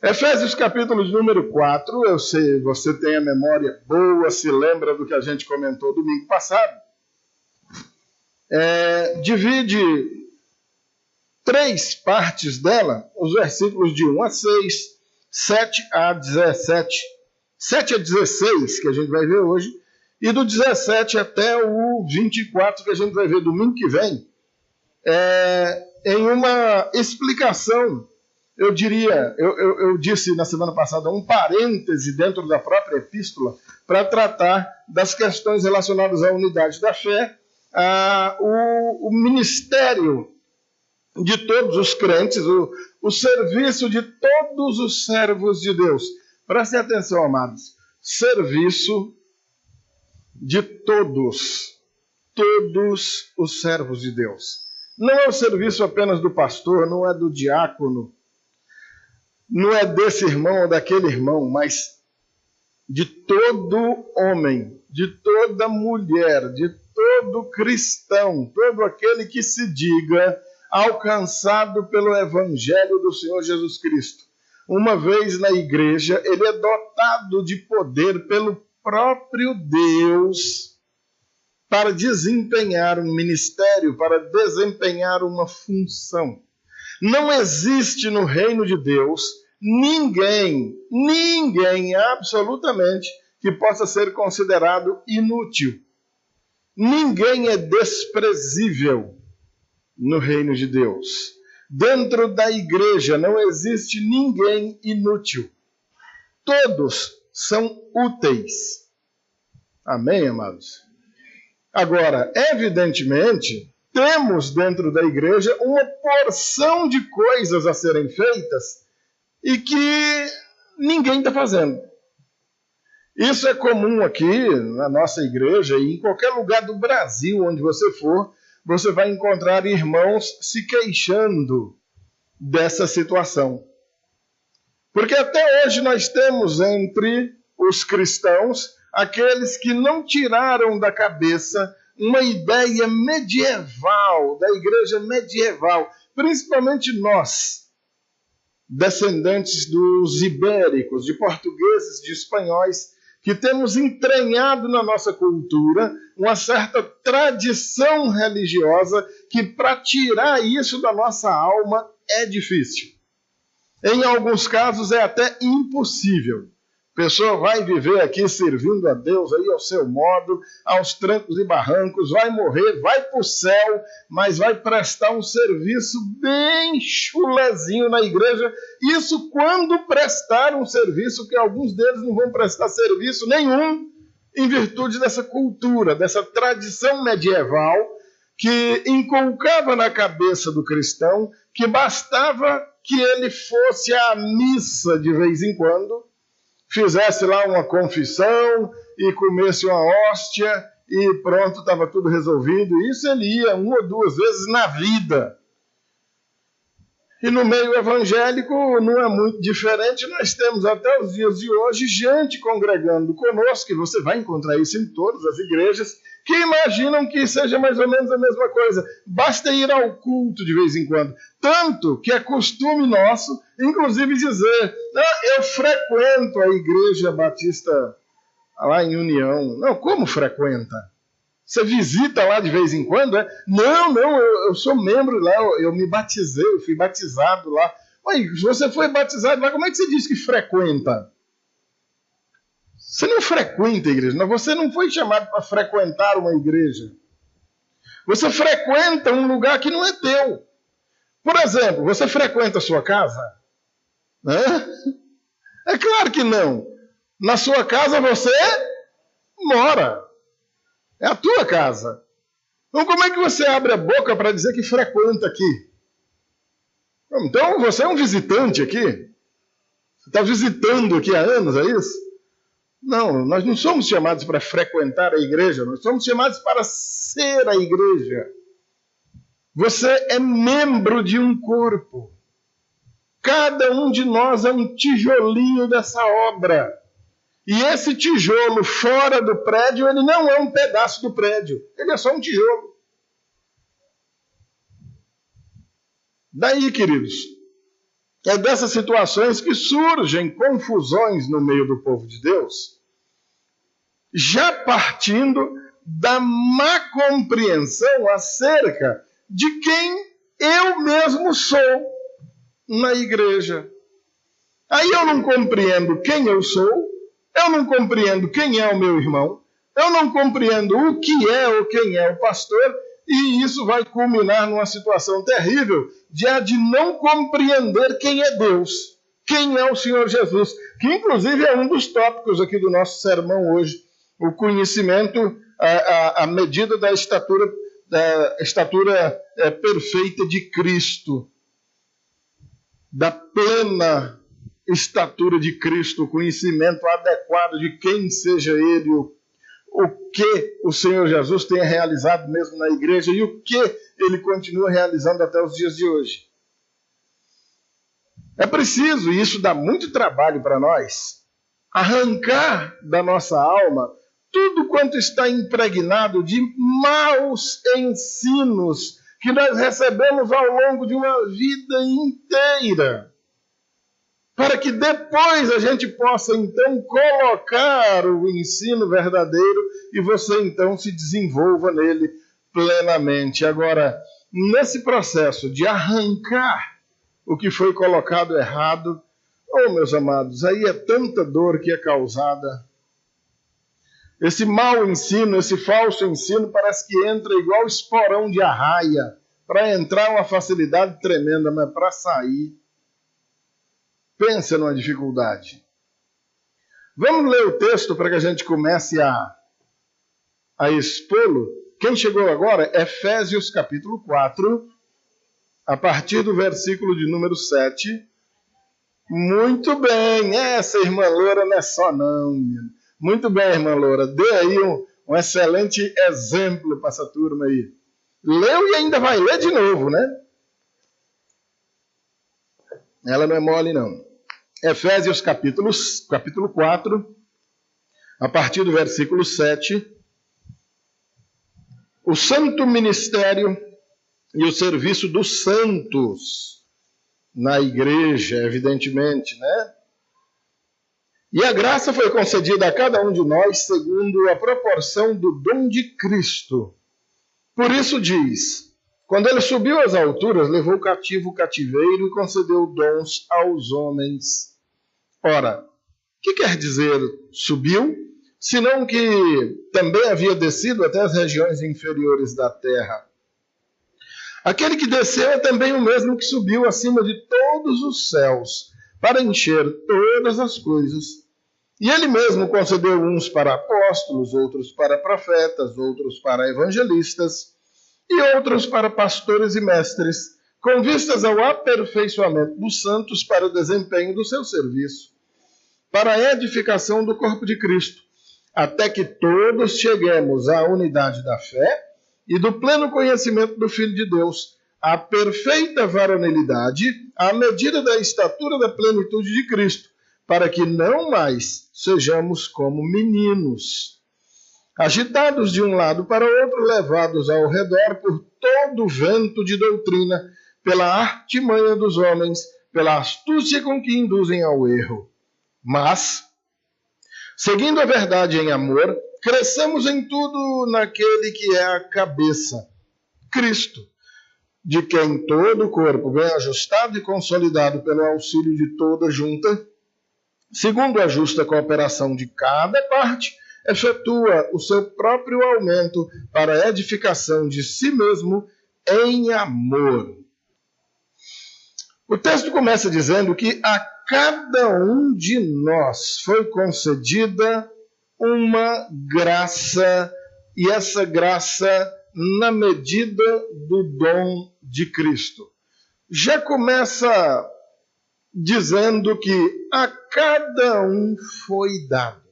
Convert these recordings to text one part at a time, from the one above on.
Efésios capítulo de número 4, eu sei, você tem a memória boa, se lembra do que a gente comentou domingo passado. Divide 3 partes dela, os versículos de 1 a 6, 7 a 17, 7 a 16, que a gente vai ver hoje, e do 17 até o 24, que a gente vai ver domingo que vem, em uma explicação. Eu diria, eu disse na semana passada, um parêntese dentro da própria epístola para tratar das questões relacionadas à unidade da fé, o ministério de todos os crentes, o serviço de todos os servos de Deus. Prestem atenção, amados. Serviço de todos os servos de Deus. Não é o serviço apenas do pastor, não é do diácono, não é desse irmão ou daquele irmão, mas de todo homem, de toda mulher, de todo cristão, todo aquele que se diga alcançado pelo Evangelho do Senhor Jesus Cristo. Uma vez na igreja, ele é dotado de poder pelo próprio Deus para desempenhar um ministério, para desempenhar uma função. Não existe no reino de Deus ninguém absolutamente que possa ser considerado inútil. Ninguém é desprezível no reino de Deus. Dentro da igreja não existe ninguém inútil. Todos são úteis. Amém, amados? Agora, evidentemente, temos dentro da igreja uma porção de coisas a serem feitas e que ninguém está fazendo. Isso é comum aqui na nossa igreja e em qualquer lugar do Brasil onde você for, você vai encontrar irmãos se queixando dessa situação. Porque até hoje nós temos entre os cristãos aqueles que não tiraram da cabeça uma ideia medieval, da igreja medieval, principalmente nós, descendentes dos ibéricos, de portugueses, de espanhóis, que temos entranhado na nossa cultura uma certa tradição religiosa que, para tirar isso da nossa alma, é difícil. Em alguns casos, é até impossível. A pessoa vai viver aqui servindo a Deus aí ao seu modo, aos trancos e barrancos, vai morrer, vai para o céu, mas vai prestar um serviço bem chulezinho na igreja. Isso quando prestar um serviço, que alguns deles não vão prestar serviço nenhum, em virtude dessa cultura, dessa tradição medieval, que inculcava na cabeça do cristão que bastava que ele fosse à missa de vez em quando, fizesse lá uma confissão e comesse uma hóstia e pronto, estava tudo resolvido. Isso ele ia 1 ou 2 vezes na vida. E no meio evangélico não é muito diferente. Nós temos até os dias de hoje gente congregando conosco, e você vai encontrar isso em todas as igrejas, que imaginam que seja mais ou menos a mesma coisa. Basta ir ao culto de vez em quando. Tanto que é costume nosso, inclusive, dizer: eu frequento a Igreja Batista lá em União. Não, como frequenta? Você visita lá de vez em quando? Não, eu sou membro lá, eu me batizei, eu fui batizado lá. Ué, se você foi batizado lá, como é que você diz que frequenta? Você não frequenta a igreja, você não foi chamado para frequentar uma igreja. Você frequenta um lugar que não é teu. Por exemplo, você frequenta a sua casa? É claro que não. Na sua casa você mora. É a tua casa. Então como é que você abre a boca para dizer que frequenta aqui? Então você é um visitante aqui? Você está visitando aqui há anos, é isso? Não, nós não somos chamados para frequentar a igreja, nós somos chamados para ser a igreja. Você é membro de um corpo. Cada um de nós é um tijolinho dessa obra. E esse tijolo fora do prédio, ele não é um pedaço do prédio, ele é só um tijolo. Daí, queridos, É dessas situações que surgem confusões no meio do povo de Deus, já partindo da má compreensão acerca de quem eu mesmo sou na igreja. Aí eu não compreendo quem eu sou, eu não compreendo quem é o meu irmão, eu não compreendo o que é ou quem é o pastor, e isso vai culminar numa situação terrível de não compreender quem é Deus, quem é o Senhor Jesus, que inclusive é um dos tópicos aqui do nosso sermão hoje, o conhecimento à medida da estatura perfeita de Cristo, da plena estatura de Cristo, o conhecimento adequado de quem seja Ele, o que o Senhor Jesus tenha realizado mesmo na igreja e o que Ele continua realizando até os dias de hoje. É preciso, e isso dá muito trabalho para nós, arrancar da nossa alma tudo quanto está impregnado de maus ensinos que nós recebemos ao longo de uma vida inteira, para que depois a gente possa então colocar o ensino verdadeiro e você então se desenvolva nele plenamente. Agora, nesse processo de arrancar o que foi colocado errado, meus amados, aí é tanta dor que é causada. Esse mau ensino, esse falso ensino parece que entra igual esporão de arraia. Para entrar uma facilidade tremenda, mas para sair, pensa numa dificuldade. Vamos ler o texto para que a gente comece a expô-lo. Quem chegou agora? Efésios capítulo 4, a partir do versículo de número 7. Muito bem, essa irmã Loura não é só não, menino. Muito bem, irmã Loura, dê aí um excelente exemplo para essa turma aí. Leu e ainda vai ler de novo, né? Ela não é mole, não. Efésios capítulo 4, a partir do versículo 7. O santo ministério e o serviço dos santos na igreja, evidentemente, né? E a graça foi concedida a cada um de nós segundo a proporção do dom de Cristo. Por isso diz, quando ele subiu às alturas, levou cativo o cativeiro e concedeu dons aos homens. Ora, o que quer dizer subiu? Senão que também havia descido até as regiões inferiores da terra. Aquele que desceu é também o mesmo que subiu acima de todos os céus, para encher todas as coisas. E ele mesmo concedeu uns para apóstolos, outros para profetas, outros para evangelistas, e outros para pastores e mestres, com vistas ao aperfeiçoamento dos santos para o desempenho do seu serviço, para a edificação do corpo de Cristo, até que todos cheguemos à unidade da fé e do pleno conhecimento do Filho de Deus, à perfeita varonilidade, à medida da estatura da plenitude de Cristo, para que não mais sejamos como meninos, agitados de um lado para o outro, levados ao redor por todo o vento de doutrina, pela artimanha dos homens, pela astúcia com que induzem ao erro. Mas, seguindo a verdade em amor, cresçamos em tudo naquele que é a cabeça, Cristo, de quem todo o corpo, bem ajustado e consolidado pelo auxílio de toda junta, segundo a justa cooperação de cada parte, efetua o seu próprio aumento para a edificação de si mesmo em amor. O texto começa dizendo que a cada um de nós foi concedida uma graça, e essa graça na medida do dom de Cristo. Já começa dizendo que a cada um foi dado.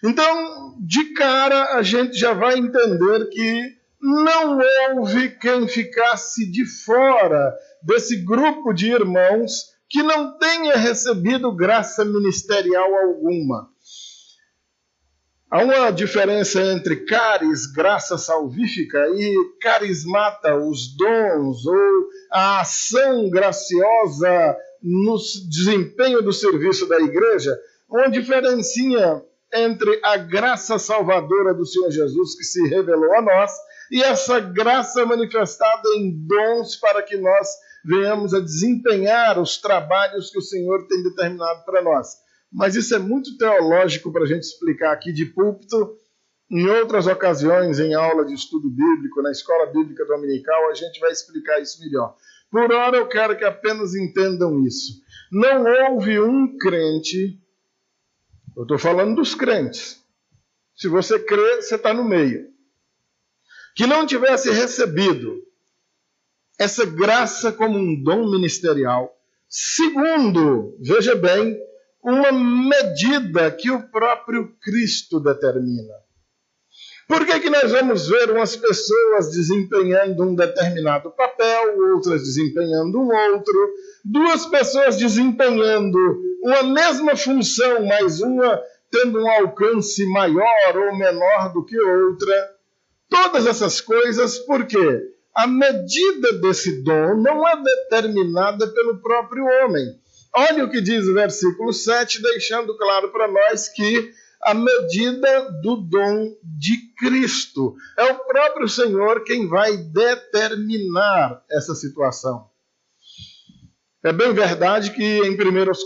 Então, de cara, a gente já vai entender que não houve quem ficasse de fora desse grupo de irmãos que não tenha recebido graça ministerial alguma. Há uma diferença entre caris, graça salvífica, e carismata, os dons, ou a ação graciosa no desempenho do serviço da igreja, uma diferencinha entre a graça salvadora do Senhor Jesus que se revelou a nós e essa graça manifestada em dons para que nós venhamos a desempenhar os trabalhos que o Senhor tem determinado para nós. Mas isso é muito teológico para a gente explicar aqui de púlpito. Em outras ocasiões, em aula de estudo bíblico, na escola bíblica dominical, a gente vai explicar isso melhor. Por hora, eu quero que apenas entendam isso. Não houve um crente, eu estou falando dos crentes, se você crê, você está no meio, que não tivesse recebido essa graça como um dom ministerial, segundo, veja bem, uma medida que o próprio Cristo determina. Por que nós vamos ver umas pessoas desempenhando um determinado papel, outras desempenhando um outro, duas pessoas desempenhando uma mesma função, mas uma tendo um alcance maior ou menor do que outra? Todas essas coisas, por quê? A medida desse dom não é determinada pelo próprio homem. Olha o que diz o versículo 7, deixando claro para nós que a medida do dom de Cristo. É o próprio Senhor quem vai determinar essa situação. É bem verdade que em 1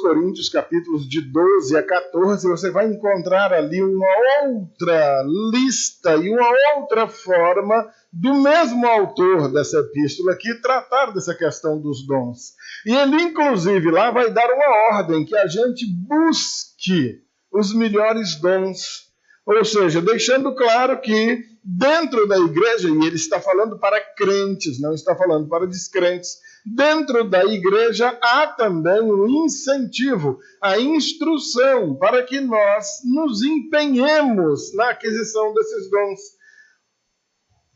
Coríntios, capítulos de 12 a 14, você vai encontrar ali uma outra lista e uma outra forma do mesmo autor dessa epístola aqui tratar dessa questão dos dons. E ele, inclusive, lá vai dar uma ordem que a gente busque os melhores dons. Ou seja, deixando claro que dentro da igreja, e ele está falando para crentes, não está falando para descrentes, dentro da igreja há também um incentivo, a instrução para que nós nos empenhemos na aquisição desses dons.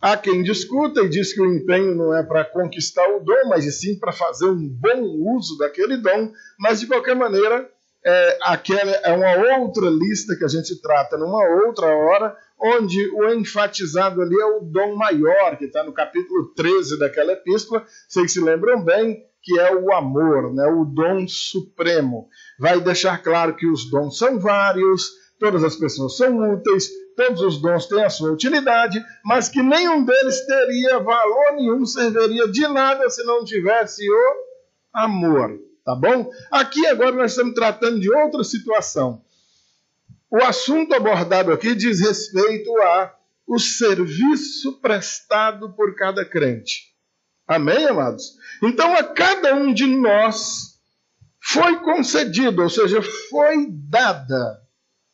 Há quem discuta e diz que o empenho não é para conquistar o dom, mas sim para fazer um bom uso daquele dom, mas de qualquer maneira, aquela é uma outra lista que a gente trata numa outra hora, onde o enfatizado ali é o dom maior, que está no capítulo 13 daquela epístola. Vocês se lembram bem que é o amor, né? O dom supremo. Vai deixar claro que os dons são vários, todas as pessoas são úteis, todos os dons têm a sua utilidade, mas que nenhum deles teria valor nenhum, serviria de nada se não tivesse o amor. Tá bom? Aqui agora nós estamos tratando de outra situação. O assunto abordado aqui diz respeito ao serviço prestado por cada crente. Amém, amados? Então a cada um de nós foi concedido, ou seja, foi dada.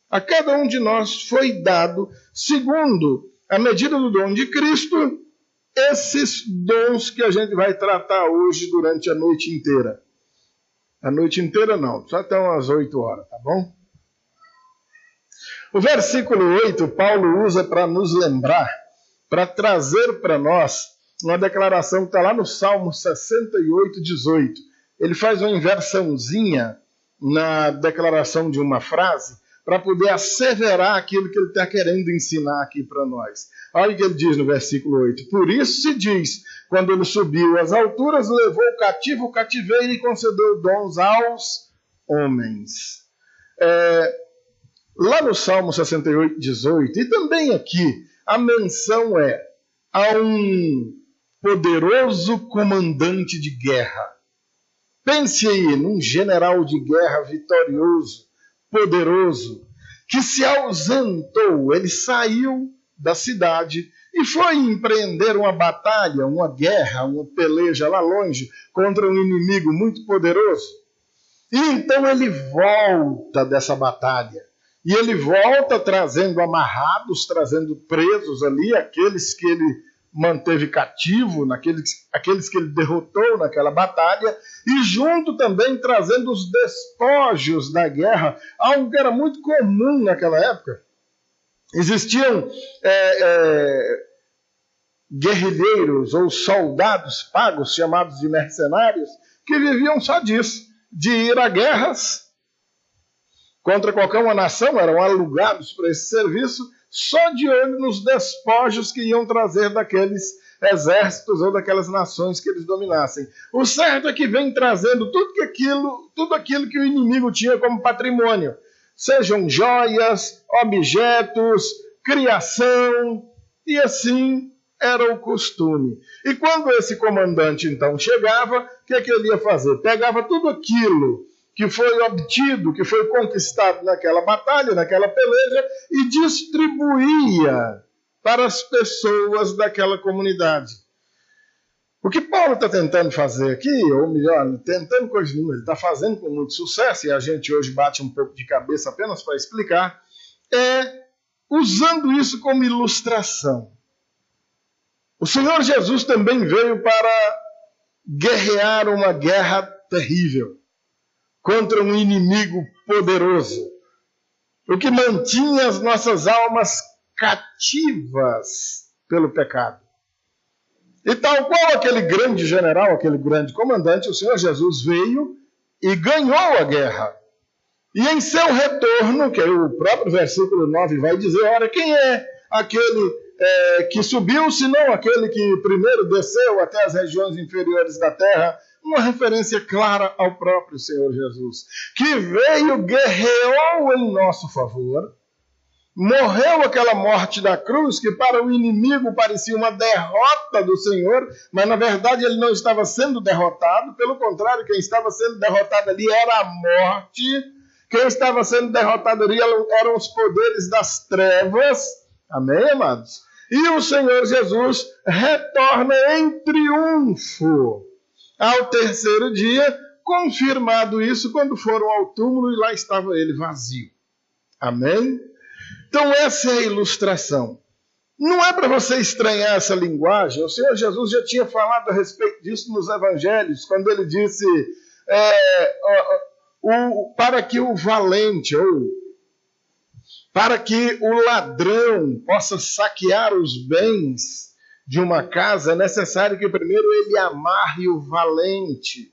A cada um de nós foi dado, segundo a medida do dom de Cristo, esses dons que a gente vai tratar hoje durante a noite inteira. A noite inteira não, só até umas 8 horas, tá bom? O versículo 8, Paulo usa para nos lembrar, para trazer para nós uma declaração que está lá no Salmo 68, 18. Ele faz uma inversãozinha na declaração de uma frase para poder asseverar aquilo que ele está querendo ensinar aqui para nós. Olha o que ele diz no versículo 8. Por isso se diz, quando ele subiu às alturas, levou o cativo o cativeiro e concedeu dons aos homens. Lá no Salmo 68, 18, e também aqui, a menção é a um poderoso comandante de guerra. Pense aí num general de guerra vitorioso, poderoso, que se ausentou, ele saiu da cidade e foi empreender uma batalha, uma guerra, uma peleja lá longe contra um inimigo muito poderoso. E então ele volta dessa batalha. E ele volta trazendo amarrados, trazendo presos ali, aqueles que ele manteve cativo, aqueles que ele derrotou naquela batalha, e junto também trazendo os despojos da guerra, algo que era muito comum naquela época. Existiam guerrilheiros ou soldados pagos, chamados de mercenários, que viviam só disso, de ir a guerras contra qualquer uma nação, eram alugados para esse serviço, só de olho nos despojos que iam trazer daqueles exércitos ou daquelas nações que eles dominassem. O certo é que vem trazendo tudo aquilo que o inimigo tinha como patrimônio, sejam joias, objetos, criação, e assim era o costume. E quando esse comandante então chegava, o que ele ia fazer? Pegava tudo aquilo que foi obtido, que foi conquistado naquela batalha, naquela peleja, e distribuía para as pessoas daquela comunidade. O que Paulo está tentando fazer aqui, ou melhor, tentando coisa nenhuma, ele está fazendo com muito sucesso, e a gente hoje bate um pouco de cabeça apenas para explicar, é usando isso como ilustração. O Senhor Jesus também veio para guerrear uma guerra terrível contra um inimigo poderoso, o que mantinha as nossas almas cativas pelo pecado. E tal qual aquele grande general, aquele grande comandante, o Senhor Jesus veio e ganhou a guerra. E em seu retorno, que o próprio versículo 9 vai dizer, ora, quem é aquele que subiu, senão aquele que primeiro desceu até as regiões inferiores da terra? Uma referência clara ao próprio Senhor Jesus, que veio, guerreou em nosso favor, morreu aquela morte da cruz, que para o inimigo parecia uma derrota do Senhor, mas na verdade ele não estava sendo derrotado, pelo contrário, quem estava sendo derrotado ali era a morte, quem estava sendo derrotado ali eram os poderes das trevas, amém, amados? E o Senhor Jesus retorna em triunfo ao terceiro dia, confirmado isso quando foram ao túmulo e lá estava ele vazio. Amém? Então essa é a ilustração. Não é para você estranhar essa linguagem. O Senhor Jesus já tinha falado a respeito disso nos evangelhos, quando ele disse para que o valente, ou para que o ladrão possa saquear os bens de uma casa, é necessário que primeiro ele amarre o valente.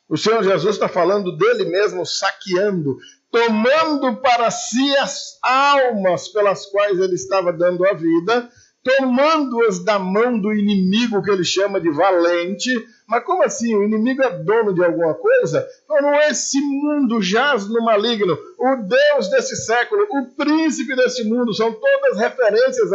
O Senhor Jesus está falando dele mesmo saqueando, tomando para si as almas pelas quais ele estava dando a vida, tomando-as da mão do inimigo que ele chama de valente. Mas como assim? O inimigo é dono de alguma coisa? Não, esse mundo jaz no maligno. O Deus desse século, o príncipe desse mundo, são todas referências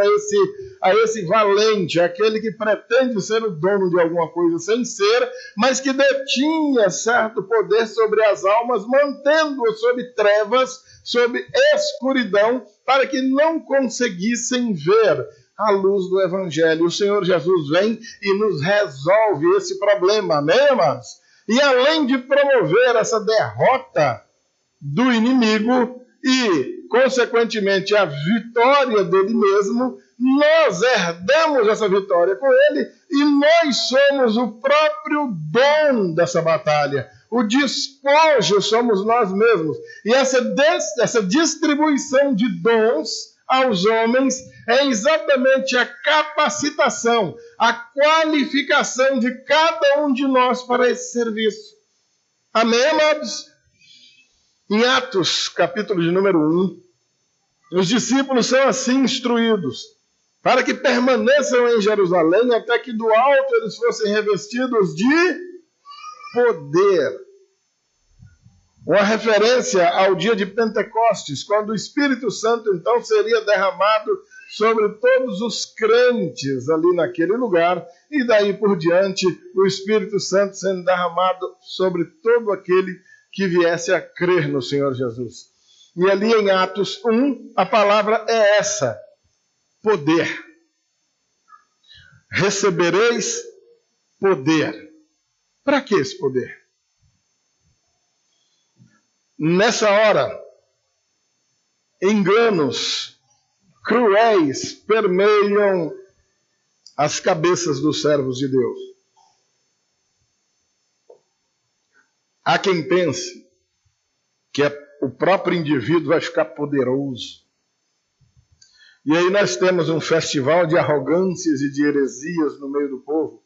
a esse valente, aquele que pretende ser o dono de alguma coisa sem ser, mas que detinha certo poder sobre as almas, mantendo-as sob trevas, sob escuridão, para que não conseguissem ver a luz do Evangelho. O Senhor Jesus vem e nos resolve esse problema, amém, amados? E além de promover essa derrota do inimigo e, consequentemente, a vitória dele mesmo, nós herdamos essa vitória com ele e nós somos o próprio dom dessa batalha. O despojo somos nós mesmos. E essa distribuição de dons aos homens é exatamente a capacitação, a qualificação de cada um de nós para esse serviço. Amém, amados? Em Atos, capítulo de número 1, os discípulos são assim instruídos, para que permaneçam em Jerusalém até que do alto eles fossem revestidos de poder. Uma referência ao dia de Pentecostes, quando o Espírito Santo então seria derramado sobre todos os crentes ali naquele lugar, e daí por diante o Espírito Santo sendo derramado sobre todo aquele que viesse a crer no Senhor Jesus. E ali em Atos 1, a palavra é essa: poder. Recebereis poder. Para que esse poder? Nessa hora, enganos cruéis permeiam as cabeças dos servos de Deus. Há quem pense que o próprio indivíduo vai ficar poderoso. E aí nós temos um festival de arrogâncias e de heresias no meio do povo.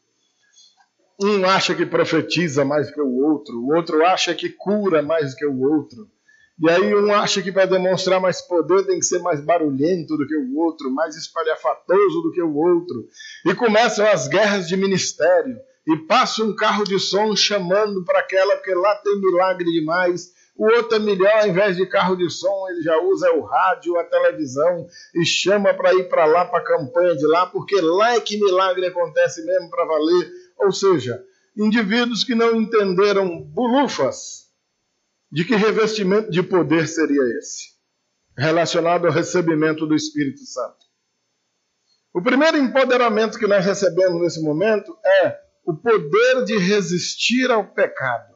Um acha que profetiza mais do que o outro acha que cura mais do que o outro. E aí um acha que para demonstrar mais poder tem que ser mais barulhento do que o outro, mais espalhafatoso do que o outro. E começam as guerras de ministério. E passa um carro de som chamando para aquela, porque lá tem milagre demais. O outro é melhor, ao invés de carro de som, ele já usa o rádio, a televisão e chama para ir para lá, para a campanha de lá, porque lá é que milagre acontece mesmo para valer. Ou seja, indivíduos que não entenderam bulufas de que revestimento de poder seria esse, relacionado ao recebimento do Espírito Santo. O primeiro empoderamento que nós recebemos nesse momento é o poder de resistir ao pecado.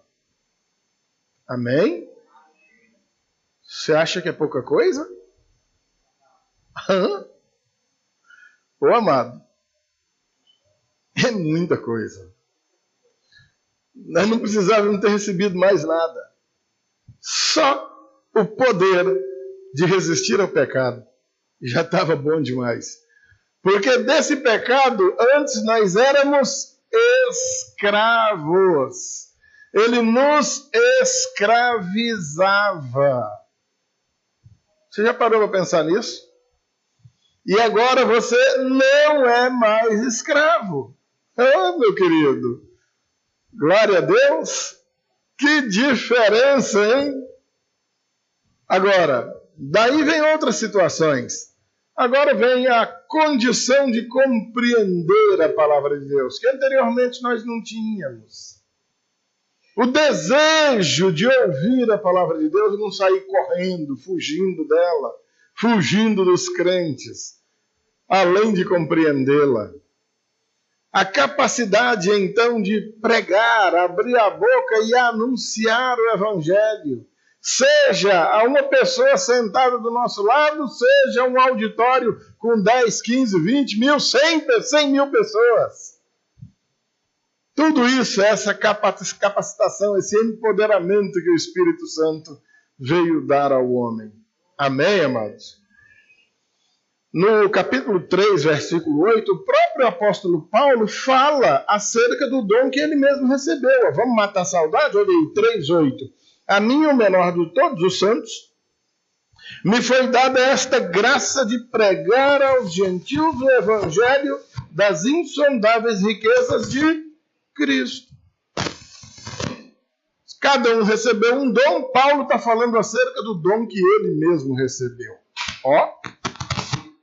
Amém? Você acha que é pouca coisa? Ô amado, é muita coisa. Nós não precisávamos ter recebido mais nada. Só o poder de resistir ao pecado já estava bom demais. Porque desse pecado, antes nós éramos escravos. Ele nos escravizava. Você já parou para pensar nisso? E agora você não é mais escravo. Oh, meu querido. Glória a Deus. Que diferença, hein? Agora, daí vem outras situações. Agora vem a condição de compreender a palavra de Deus, que anteriormente nós não tínhamos. O desejo de ouvir a palavra de Deus e não sair correndo, fugindo dela, fugindo dos crentes, além de compreendê-la. A capacidade, então, de pregar, abrir a boca e anunciar o Evangelho, seja a uma pessoa sentada do nosso lado, seja um auditório com 10, 15, 20 mil, 100 mil pessoas. Tudo isso, essa capacitação, esse empoderamento que o Espírito Santo veio dar ao homem. Amém, amados? No capítulo 3, versículo 8, o próprio apóstolo Paulo fala acerca do dom que ele mesmo recebeu. Vamos matar a saudade? Olha aí, 3:8. A mim, o menor de todos os santos, me foi dada esta graça de pregar aos gentios o evangelho das insondáveis riquezas de Cristo. Cada um recebeu um dom. Paulo está falando acerca do dom que ele mesmo recebeu. Ó,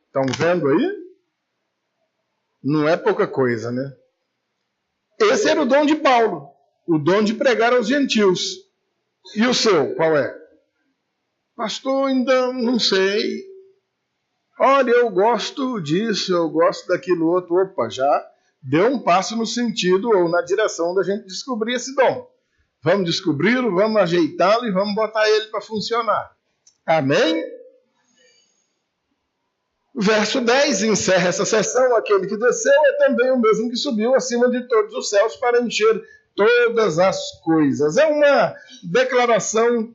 estão vendo aí? Não é pouca coisa, né? Esse era o dom de Paulo, o dom de pregar aos gentios. E o seu, qual é? Pastor, ainda não sei. Olha, eu gosto disso, eu gosto daquilo outro. Opa, já deu um passo no sentido ou na direção da gente descobrir esse dom. Vamos descobri-lo, vamos ajeitá-lo e vamos botar ele para funcionar. Amém? O verso 10 encerra essa sessão. Aquele que desceu é também o mesmo que subiu acima de todos os céus para encher todas as coisas. É uma declaração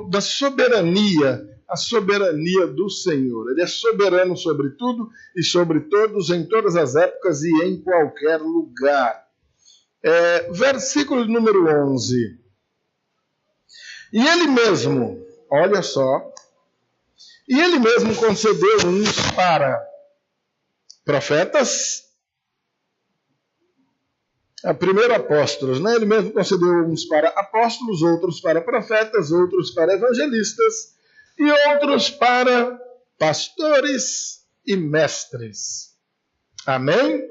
da soberania, a soberania do Senhor. Ele é soberano sobre tudo e sobre todos, em todas as épocas e em qualquer lugar. Versículo número 11. E ele mesmo, olha só, e ele mesmo concedeu uns para profetas, primeiro apóstolos, né? Ele mesmo concedeu uns para apóstolos, outros para profetas, outros para evangelistas e outros para pastores e mestres. Amém?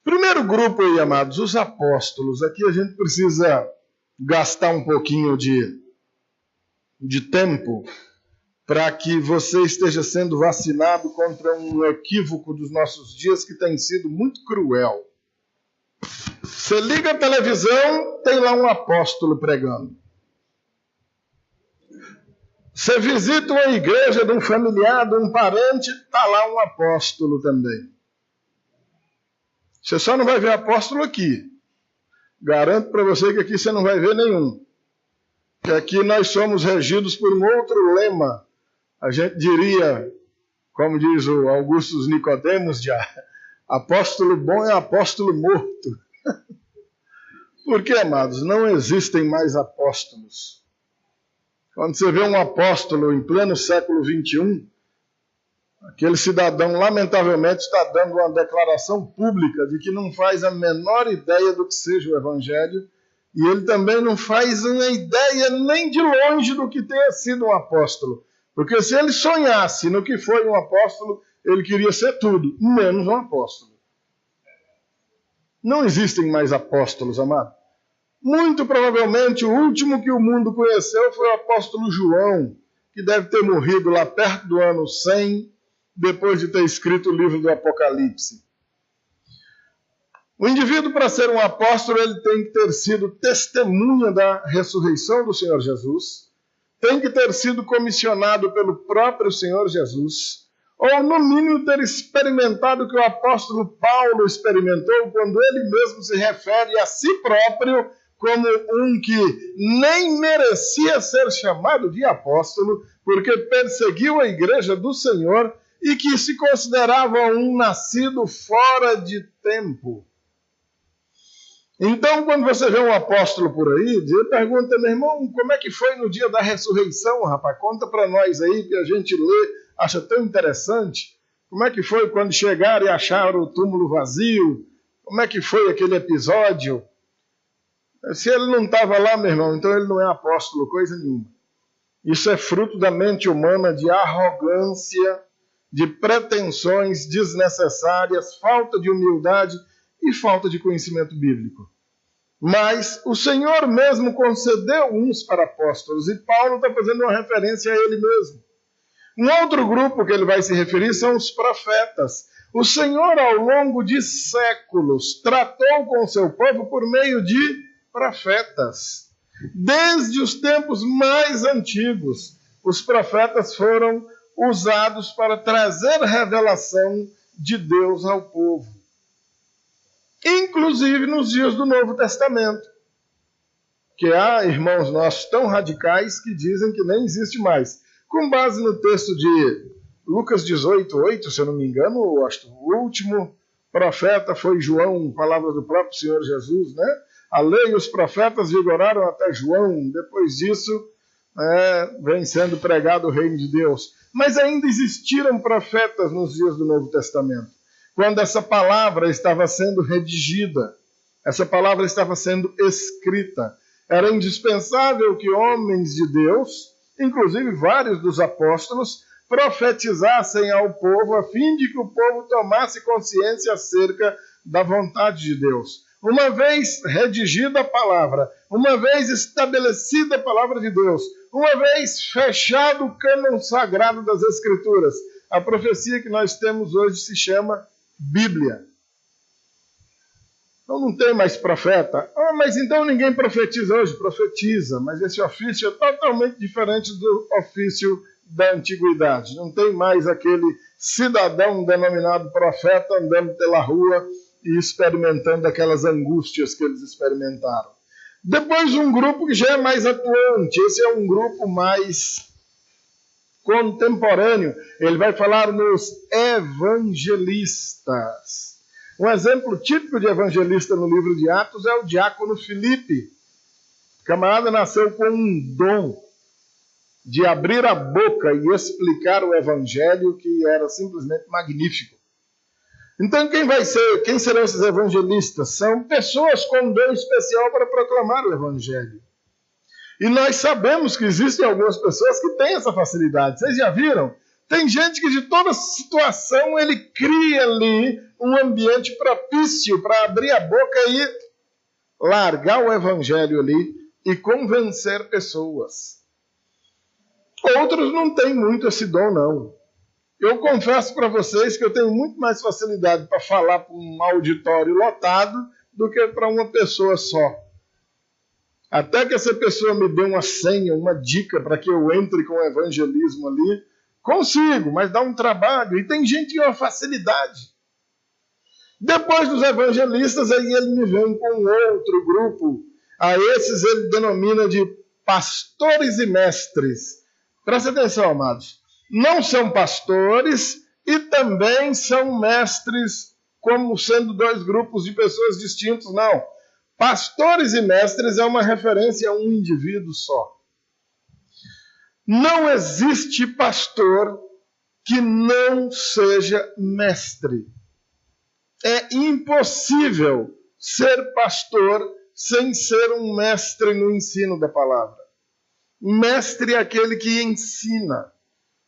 Primeiro grupo aí, amados, os apóstolos. Aqui a gente precisa gastar um pouquinho de tempo para que você esteja sendo vacinado contra um equívoco dos nossos dias que tem sido muito cruel. Você liga a televisão, tem lá um apóstolo pregando. Você visita uma igreja de um familiar, de um parente, está lá um apóstolo também. Você só não vai ver apóstolo aqui. Garanto para você que aqui você não vai ver nenhum. Que aqui nós somos regidos por um outro lema. A gente diria, como diz o Augusto Nicodemos, de apóstolo bom é apóstolo morto. Por que, amados? Não existem mais apóstolos. Quando você vê um apóstolo em pleno século XXI, aquele cidadão, lamentavelmente, está dando uma declaração pública de que não faz a menor ideia do que seja o Evangelho, e ele também não faz uma ideia nem de longe do que tenha sido um apóstolo. Porque se ele sonhasse no que foi um apóstolo, ele queria ser tudo, menos um apóstolo. Não existem mais apóstolos, amado. Muito provavelmente o último que o mundo conheceu foi o apóstolo João, que deve ter morrido lá perto do ano 100, depois de ter escrito o livro do Apocalipse. O indivíduo, para ser um apóstolo, ele tem que ter sido testemunha da ressurreição do Senhor Jesus, tem que ter sido comissionado pelo próprio Senhor Jesus, ou no mínimo ter experimentado o que o apóstolo Paulo experimentou, quando ele mesmo se refere a si próprio como um que nem merecia ser chamado de apóstolo, porque perseguiu a igreja do Senhor e que se considerava um nascido fora de tempo. Então, quando você vê um apóstolo por aí, ele pergunta, meu irmão, como é que foi no dia da ressurreição, rapaz? Conta para nós aí, que a gente lê, acha tão interessante. Como é que foi quando chegaram e acharam o túmulo vazio? Como é que foi aquele episódio? Se ele não estava lá, meu irmão, então ele não é apóstolo, coisa nenhuma. Isso é fruto da mente humana, de arrogância, de pretensões desnecessárias, falta de humildade e falta de conhecimento bíblico. Mas o Senhor mesmo concedeu uns para apóstolos, e Paulo está fazendo uma referência a ele mesmo. Um outro grupo que ele vai se referir são os profetas. O Senhor, ao longo de séculos, tratou com o seu povo por meio de profetas. Desde os tempos mais antigos, os profetas foram usados para trazer revelação de Deus ao povo. Inclusive nos dias do Novo Testamento, que há irmãos nossos tão radicais que dizem que nem existe mais. Com base no texto de Lucas 18:8, se eu não me engano, o último profeta foi João, palavra do próprio Senhor Jesus, né? A lei e os profetas vigoraram até João, depois disso vem sendo pregado o reino de Deus. Mas ainda existiram profetas nos dias do Novo Testamento, quando essa palavra estava sendo redigida, essa palavra estava sendo escrita. Era indispensável que homens de Deus, inclusive vários dos apóstolos, profetizassem ao povo a fim de que o povo tomasse consciência acerca da vontade de Deus. Uma vez redigida a palavra, uma vez estabelecida a palavra de Deus, uma vez fechado o cânon sagrado das Escrituras, a profecia que nós temos hoje se chama Bíblia. Então não tem mais profeta. Mas então ninguém profetiza hoje? Profetiza, mas esse ofício é totalmente diferente do ofício da antiguidade. Não tem mais aquele cidadão denominado profeta andando pela rua e experimentando aquelas angústias que eles experimentaram. Depois um grupo que já é mais atuante, esse é um grupo mais contemporâneo. Ele vai falar nos evangelistas. Um exemplo típico de evangelista no livro de Atos é o diácono Filipe. O camarada nasceu com um dom de abrir a boca e explicar o evangelho, que era simplesmente magnífico. Então quem serão esses evangelistas? São pessoas com um dom especial para proclamar o evangelho. E nós sabemos que existem algumas pessoas que têm essa facilidade. Vocês já viram? Tem gente que de toda situação ele cria ali um ambiente propício para abrir a boca e largar o evangelho ali e convencer pessoas. Outros não têm muito esse dom, não. Eu confesso para vocês que eu tenho muito mais facilidade para falar para um auditório lotado do que para uma pessoa só. Até que essa pessoa me dê uma senha, uma dica para que eu entre com o evangelismo ali, consigo, mas dá um trabalho. E tem gente que tem uma facilidade. Depois dos evangelistas, aí ele me vem com outro grupo. A esses ele denomina de pastores e mestres. Presta atenção, amados. Não são pastores e também são mestres, como sendo dois grupos de pessoas distintos, não. Pastores e mestres é uma referência a um indivíduo só. Não existe pastor que não seja mestre. É impossível ser pastor sem ser um mestre no ensino da palavra. Mestre é aquele que ensina,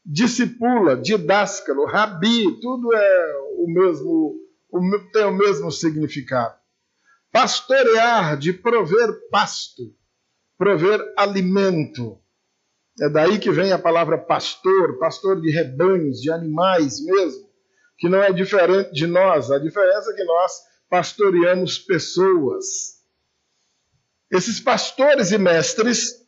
discipula, didáscalo, rabi, tudo é o mesmo, tem o mesmo significado. Pastorear, de prover pasto, prover alimento. É daí que vem a palavra pastor, pastor de rebanhos, de animais mesmo, que não é diferente de nós. A diferença é que nós pastoreamos pessoas. Esses pastores e mestres,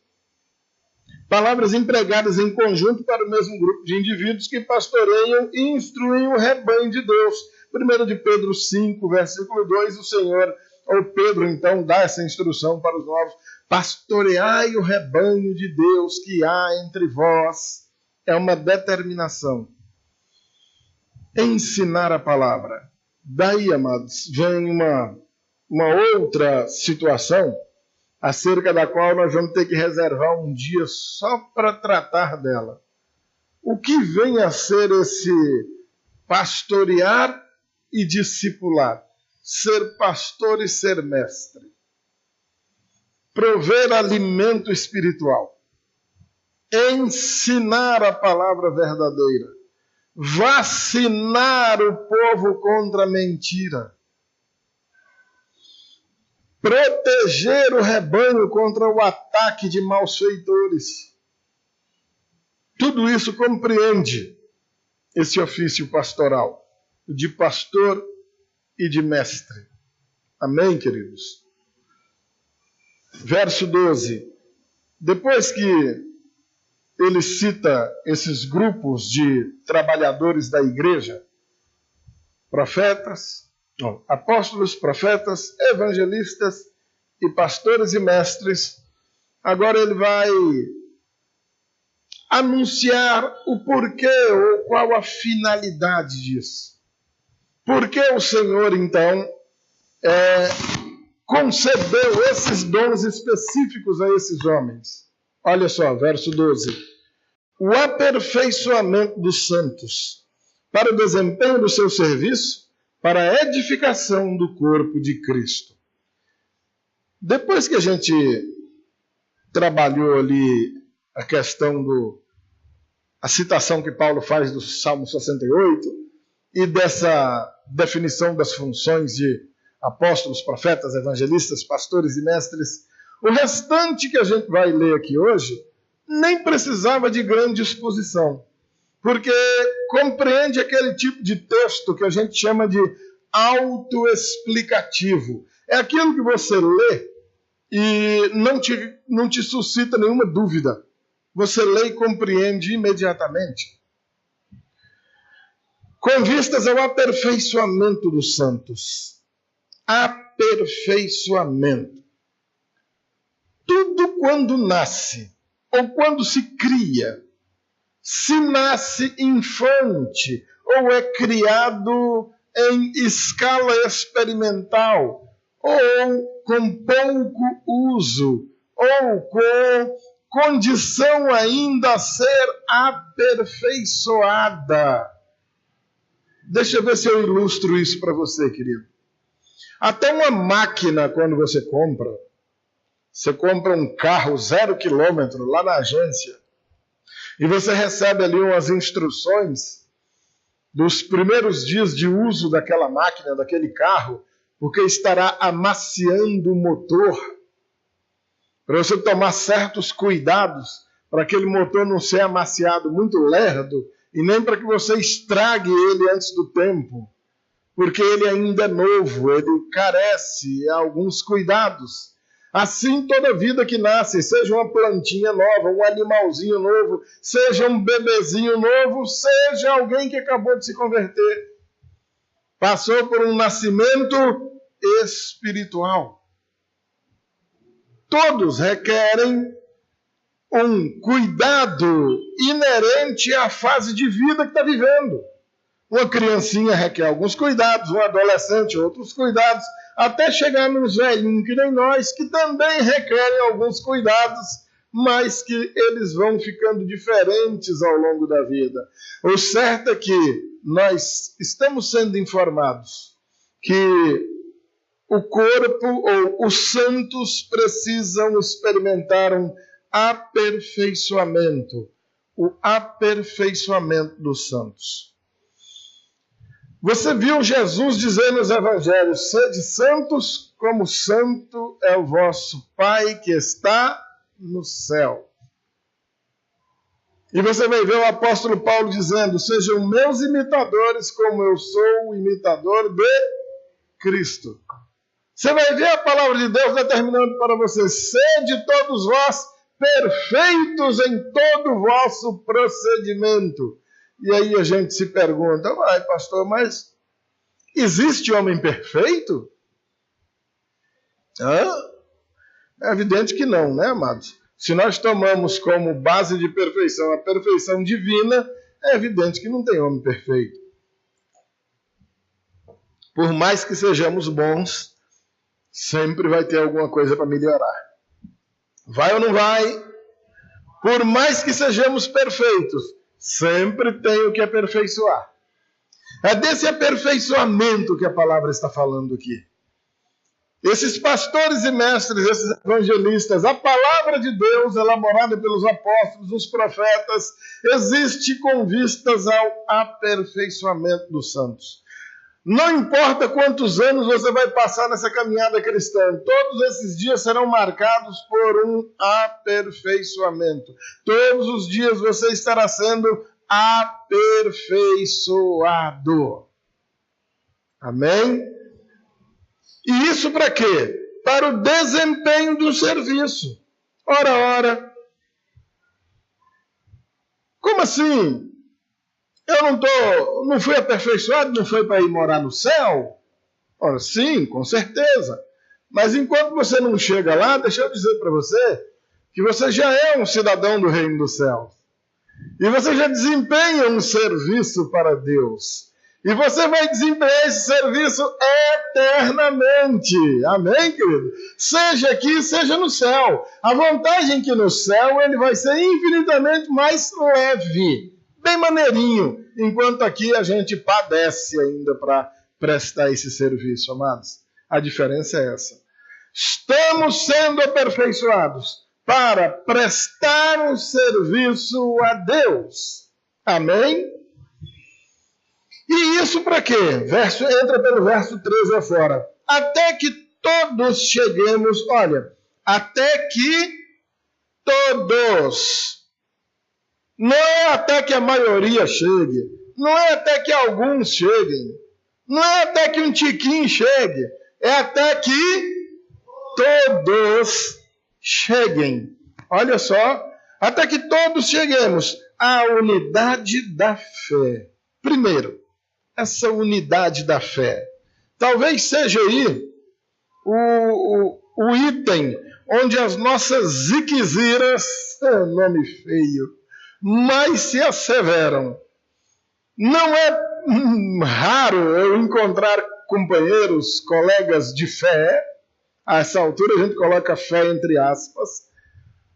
palavras empregadas em conjunto para o mesmo grupo de indivíduos que pastoreiam e instruem o rebanho de Deus. 1 de Pedro 5, versículo 2, o Senhor, ou Pedro, então, dá essa instrução para os novos: pastoreai o rebanho de Deus que há entre vós. É uma determinação. Ensinar a palavra. Daí, amados, vem uma outra situação acerca da qual nós vamos ter que reservar um dia só para tratar dela. O que vem a ser esse pastorear e discipular? Ser pastor e ser mestre. Prover alimento espiritual. Ensinar a palavra verdadeira. Vacinar o povo contra a mentira. Proteger o rebanho contra o ataque de malfeitores. Tudo isso compreende esse ofício pastoral, de pastor e de mestre. Amém, queridos? Verso 12. Depois que ele cita esses grupos de trabalhadores da igreja, apóstolos, profetas, evangelistas e pastores e mestres, agora ele vai anunciar o porquê ou qual a finalidade disso. Por que o Senhor, então, concedeu esses dons específicos a esses homens? Olha só, verso 12. O aperfeiçoamento dos santos para o desempenho do seu serviço, para a edificação do corpo de Cristo. Depois que a gente trabalhou ali a questão a citação que Paulo faz do Salmo 68 e dessa definição das funções de apóstolos, profetas, evangelistas, pastores e mestres, o restante que a gente vai ler aqui hoje nem precisava de grande exposição, porque compreende aquele tipo de texto que a gente chama de autoexplicativo. É aquilo que você lê e não te suscita nenhuma dúvida. Você lê e compreende imediatamente. Com vistas ao aperfeiçoamento dos santos. Aperfeiçoamento. Tudo quando nasce, ou quando se cria, se nasce infante, ou é criado em escala experimental, ou com pouco uso, ou com condição ainda a ser aperfeiçoada. Deixa eu ver se eu ilustro isso para você, querido. Até uma máquina, quando você compra um carro 0 km lá na agência, e você recebe ali umas instruções dos primeiros dias de uso daquela máquina, daquele carro, porque estará amaciando o motor, para você tomar certos cuidados, para aquele motor não ser amaciado muito lerdo, e nem para que você estrague ele antes do tempo, porque ele ainda é novo, ele carece de alguns cuidados. Assim, toda vida que nasce, seja uma plantinha nova, um animalzinho novo, seja um bebezinho novo, seja alguém que acabou de se converter, passou por um nascimento espiritual. Todos requerem um cuidado inerente à fase de vida que está vivendo. Uma criancinha requer alguns cuidados, um adolescente outros cuidados, até chegar nos velhinhos que nem nós, que também requerem alguns cuidados, mas que eles vão ficando diferentes ao longo da vida. O certo é que nós estamos sendo informados que o corpo ou os santos precisam experimentar um aperfeiçoamento, o aperfeiçoamento dos santos. Você viu Jesus dizer nos evangelhos: sede santos como santo é o vosso Pai que está no céu. E você vai ver o apóstolo Paulo dizendo: sejam meus imitadores como eu sou o imitador de Cristo. Você vai ver a palavra de Deus determinando para você: sede todos vós perfeitos em todo o vosso procedimento. E aí a gente se pergunta: vai, pastor, mas existe homem perfeito? É evidente que não, né, amados? Se nós tomamos como base de perfeição a perfeição divina, é evidente que não tem homem perfeito. Por mais que sejamos bons, sempre vai ter alguma coisa para melhorar. Vai ou não vai? Por mais que sejamos perfeitos, sempre tem o que aperfeiçoar. É desse aperfeiçoamento que a palavra está falando aqui. Esses pastores e mestres, esses evangelistas, a palavra de Deus elaborada pelos apóstolos, os profetas, existe com vistas ao aperfeiçoamento dos santos. Não importa quantos anos você vai passar nessa caminhada cristã, todos esses dias serão marcados por um aperfeiçoamento. Todos os dias você estará sendo aperfeiçoado. Amém? E isso para quê? Para o desempenho do serviço. Ora. Como assim? Eu não fui aperfeiçoado, não foi para ir morar no céu? Ora, sim, com certeza. Mas enquanto você não chega lá, deixa eu dizer para você que você já é um cidadão do reino dos céus. E você já desempenha um serviço para Deus. E você vai desempenhar esse serviço eternamente. Amém, querido? Seja aqui, seja no céu. A vantagem é que no céu ele vai ser infinitamente mais leve, bem maneirinho, enquanto aqui a gente padece ainda para prestar esse serviço, amados. A diferença é essa. Estamos sendo aperfeiçoados para prestar um serviço a Deus. Amém? E isso para quê? Entra pelo verso 13 afora. Até que todos cheguemos, até que todos. Não é até que a maioria chegue. Não é até que alguns cheguem. Não é até que um tiquinho chegue. É até que todos cheguem. Olha só. Até que todos cheguemos à unidade da fé. Primeiro, essa unidade da fé. Talvez seja aí o item onde as nossas ziquiziras, nome feio, mais se asseveram. Não é raro eu encontrar companheiros, colegas de fé, a essa altura a gente coloca fé entre aspas,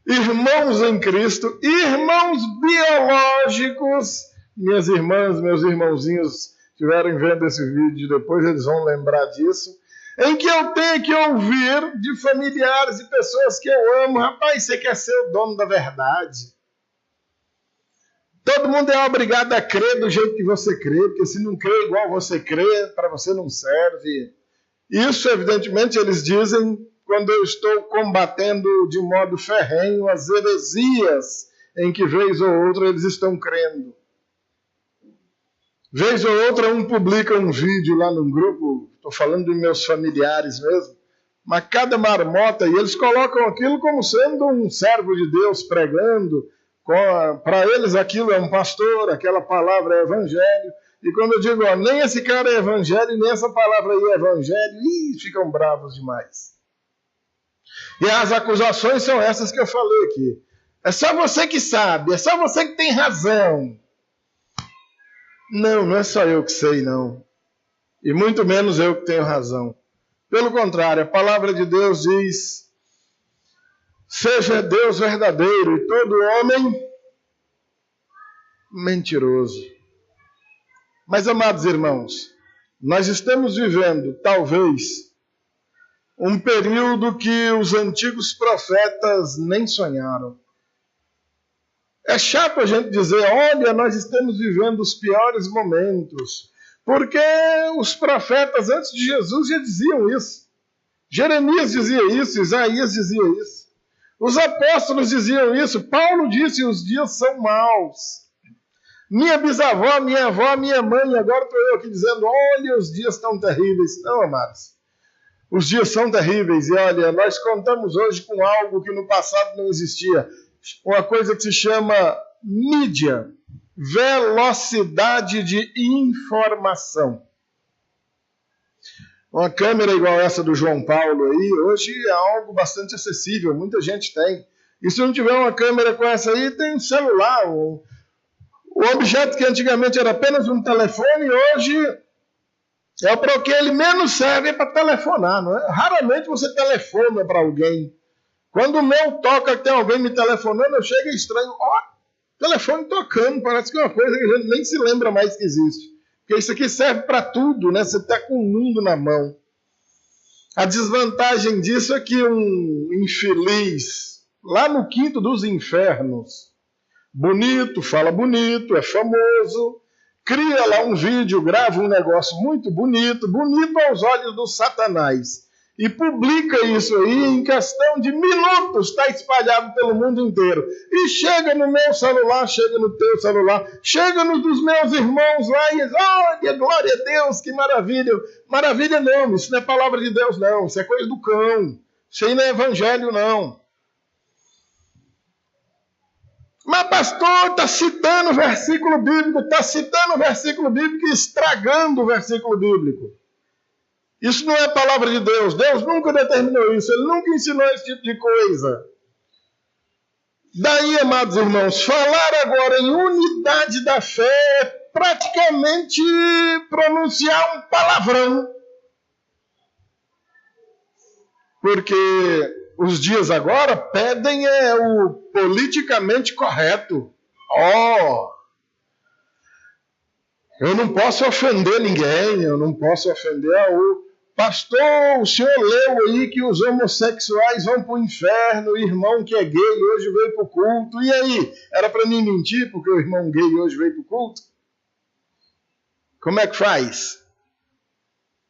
irmãos em Cristo, irmãos biológicos, minhas irmãs, meus irmãozinhos estiverem vendo esse vídeo depois, eles vão lembrar disso, em que eu tenho que ouvir de familiares e pessoas que eu amo: rapaz, você quer ser o dono da verdade. Todo mundo é obrigado a crer do jeito que você crê, porque se não crê igual você crê, para você não serve. Isso, evidentemente, eles dizem quando eu estou combatendo de modo ferrenho as heresias em que, vez ou outra, eles estão crendo. Vez ou outra, um publica um vídeo lá no grupo, estou falando dos meus familiares mesmo, mas cada marmota, e eles colocam aquilo como sendo um servo de Deus pregando. Para eles aquilo é um pastor, aquela palavra é evangelho. E quando eu digo, nem esse cara é evangelho, nem essa palavra aí é evangelho, ficam bravos demais. E as acusações são essas que eu falei aqui. É só você que sabe, é só você que tem razão. Não é só eu que sei, não. E muito menos eu que tenho razão. Pelo contrário, a palavra de Deus diz: seja Deus verdadeiro e todo homem mentiroso. Mas, amados irmãos, nós estamos vivendo, talvez, um período que os antigos profetas nem sonharam. É chato a gente dizer, olha, nós estamos vivendo os piores momentos, porque os profetas antes de Jesus já diziam isso. Jeremias dizia isso, Isaías dizia isso. Os apóstolos diziam isso, Paulo disse, os dias são maus. Minha bisavó, minha avó, minha mãe, agora estou eu aqui dizendo, olha, os dias estão terríveis. Não, amados, os dias são terríveis. E olha, nós contamos hoje com algo que no passado não existia. Uma coisa que se chama mídia, velocidade de informação. Uma câmera igual essa do João Paulo aí, hoje é algo bastante acessível, muita gente tem. E se não tiver uma câmera com essa aí, tem um celular. O objeto que antigamente era apenas um telefone, hoje é para o que ele menos serve para telefonar. Não é? Raramente você telefona para alguém. Quando o meu toca que tem alguém me telefonando, eu chego estranho. Ó, telefone tocando, parece que é uma coisa que a gente nem se lembra mais que existe. Porque isso aqui serve para tudo, né? Você está com o mundo na mão. A desvantagem disso é que um infeliz, lá no quinto dos infernos, bonito, fala bonito, é famoso, cria lá um vídeo, grava um negócio muito bonito, bonito aos olhos do Satanás, e publica isso aí em questão de minutos, está espalhado pelo mundo inteiro. E chega no meu celular, chega no teu celular, chega no dos meus irmãos lá e diz, olha, glória a Deus, que maravilha. Maravilha não, isso não é palavra de Deus não, isso é coisa do cão, isso aí não é evangelho não. Mas pastor, está citando o versículo bíblico, e estragando o versículo bíblico. Isso não é palavra de Deus. Deus nunca determinou isso. Ele nunca ensinou esse tipo de coisa. Daí, amados irmãos, falar agora em unidade da fé é praticamente pronunciar um palavrão. Porque os dias agora pedem o politicamente correto. Eu não posso ofender ninguém, eu não posso ofender pastor, o senhor leu aí que os homossexuais vão para o inferno, o irmão que é gay hoje veio para o culto. E aí? Era para mim mentir porque o irmão gay hoje veio para o culto? Como é que faz?